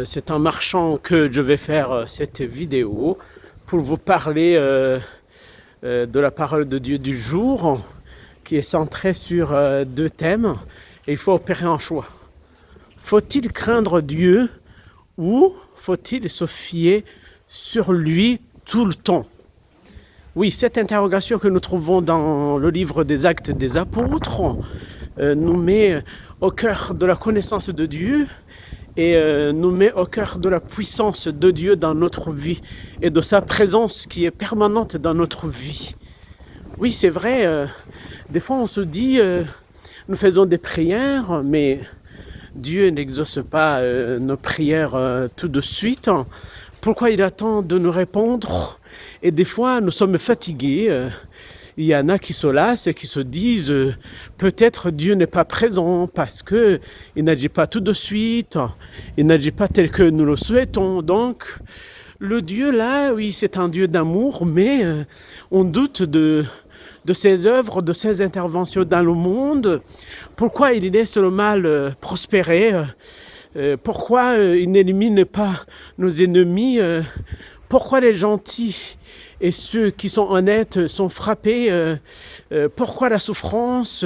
C'est en marchant que je vais faire cette vidéo pour vous parler de la parole de Dieu du jour qui est centrée sur deux thèmes et il faut opérer un choix. Faut-il craindre Dieu ou faut-il se fier sur lui tout le temps? Oui, cette interrogation que nous trouvons dans le livre des Actes des Apôtres nous met au cœur de la connaissance de Dieu et nous met au cœur de la puissance de Dieu dans notre vie et de sa présence qui est permanente dans notre vie. Oui, c'est vrai, des fois on se dit, nous faisons des prières, mais Dieu n'exauce pas nos prières tout de suite. Pourquoi il attend de nous répondre? Et des fois, nous sommes fatigués. Il y en a qui se lassent et qui se disent peut-être Dieu n'est pas présent parce qu'il n'agit pas tout de suite, il n'agit pas tel que nous le souhaitons. Donc, le Dieu là, oui, c'est un Dieu d'amour, mais on doute de ses œuvres, de ses interventions dans le monde. Pourquoi il laisse le mal prospérer? Pourquoi il n'élimine pas nos ennemis? Pourquoi les gentils et ceux qui sont honnêtes sont frappés? Pourquoi la souffrance?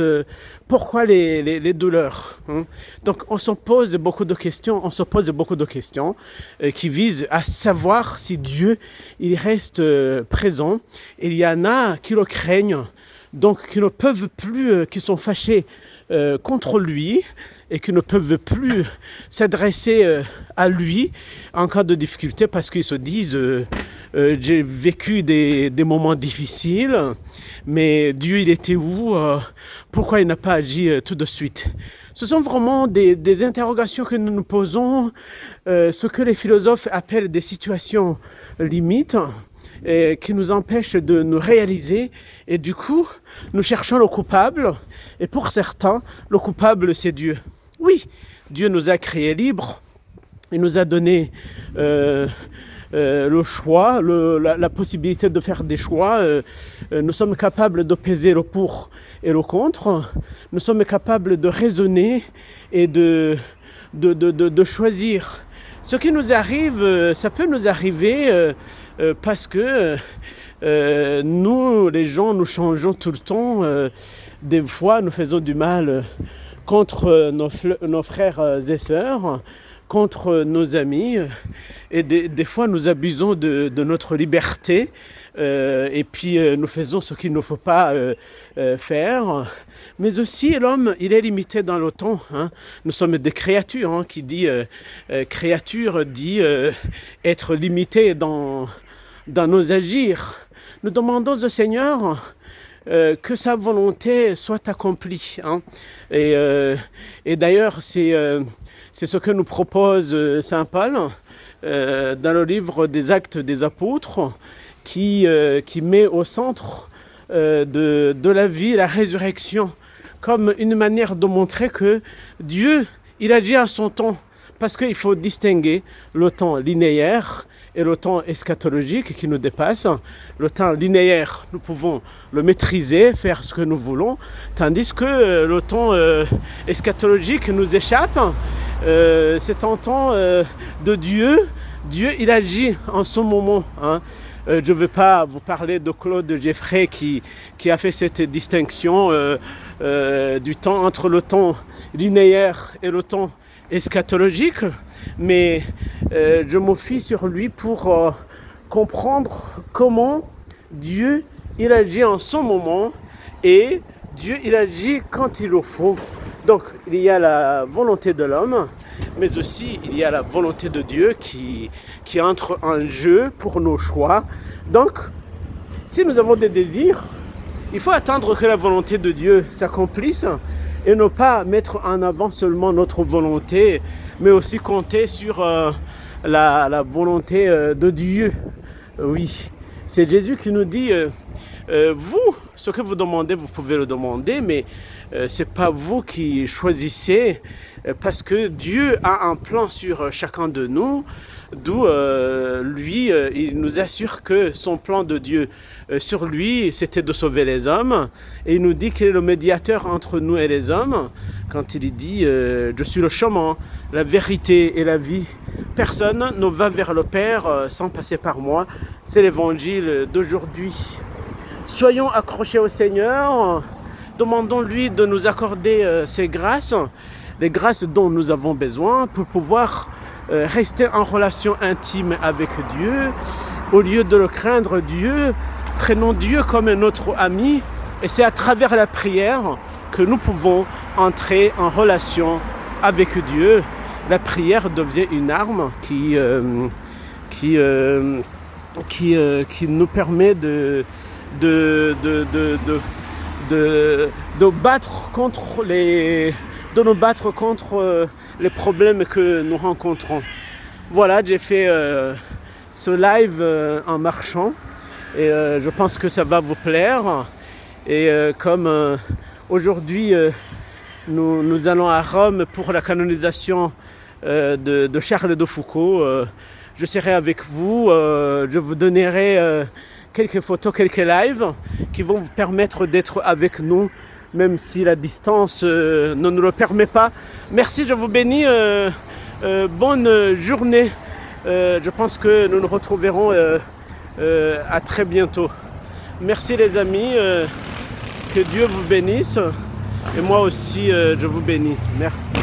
Pourquoi les douleurs? Donc on se pose beaucoup de questions, qui visent à savoir si Dieu il reste présent. Il y en a qui le craignent, donc qui ne peuvent plus, qui sont fâchés contre lui et qui ne peuvent plus s'adresser à lui en cas de difficulté parce qu'ils se disent j'ai vécu des moments difficiles, mais Dieu il était où? Pourquoi il n'a pas agi tout de suite? Ce sont vraiment des interrogations que nous nous posons, ce que les philosophes appellent des situations limites, qui nous empêche de nous réaliser et du coup nous cherchons le coupable et pour certains le coupable c'est Dieu. Oui, Dieu nous a créés libres, il nous a donné le choix, la possibilité de faire des choix. Nous sommes capables de peser le pour et le contre, nous sommes capables de raisonner et de choisir. Ce qui nous arrive, ça peut nous arriver parce que nous, les gens, nous changeons tout le temps. Des fois, nous faisons du mal contre nos frères et sœurs, contre nos amis. Et des fois, nous abusons de notre liberté. Et puis, nous faisons ce qu'il ne faut pas faire. Mais aussi, l'homme, il est limité dans le temps. Nous sommes des créatures. Qui dit créature dit être limité dans nos agirs. Nous demandons au Seigneur que sa volonté soit accomplie. Et d'ailleurs, c'est ce que nous propose Saint Paul dans le livre des Actes des Apôtres, qui met au centre de la vie la résurrection comme une manière de montrer que Dieu, il agit à son temps. Parce qu'il faut distinguer le temps linéaire et le temps eschatologique qui nous dépasse. Le temps linéaire, nous pouvons le maîtriser, faire ce que nous voulons, tandis que le temps eschatologique nous échappe. C'est un temps de Dieu. Dieu, il agit en ce moment. Je ne veux pas vous parler de Claude Jeffrey qui a fait cette distinction du temps entre le temps linéaire et le temps eschatologique, mais je me fie sur lui pour comprendre comment Dieu il agit en son moment et Dieu il agit quand il le faut. Donc il y a la volonté de l'homme, mais aussi il y a la volonté de Dieu qui entre en jeu pour nos choix. Donc si nous avons des désirs, il faut attendre que la volonté de Dieu s'accomplisse et ne pas mettre en avant seulement notre volonté, mais aussi compter sur la volonté de Dieu. Oui, c'est Jésus qui nous dit vous, ce que vous demandez, vous pouvez le demander, mais c'est pas vous qui choisissez, parce que Dieu a un plan sur chacun de nous, d'où lui, il nous assure que son plan de Dieu sur lui, c'était de sauver les hommes, et il nous dit qu'il est le médiateur entre nous et les hommes, quand il dit je suis le chemin, la vérité et la vie, personne ne va vers le Père sans passer par moi. C'est l'évangile d'aujourd'hui. Soyons accrochés au Seigneur, demandons-lui de nous accorder ses grâces, les grâces dont nous avons besoin pour pouvoir rester en relation intime avec Dieu. Au lieu de le craindre, Dieu, prenons Dieu comme notre ami, et c'est à travers la prière que nous pouvons entrer en relation avec Dieu. La prière devient une arme qui nous permet de nous battre contre les problèmes que nous rencontrons. Voilà, j'ai fait ce live en marchant et je pense que ça va vous plaire. Et comme aujourd'hui nous allons à Rome pour la canonisation de Charles de Foucault, je serai avec vous, je vous donnerai quelques photos, quelques lives qui vont vous permettre d'être avec nous, même si la distance ne nous le permet pas. Merci, je vous bénis, bonne journée. Je pense que nous nous retrouverons à très bientôt. Merci les amis, que Dieu vous bénisse et moi aussi je vous bénis. Merci.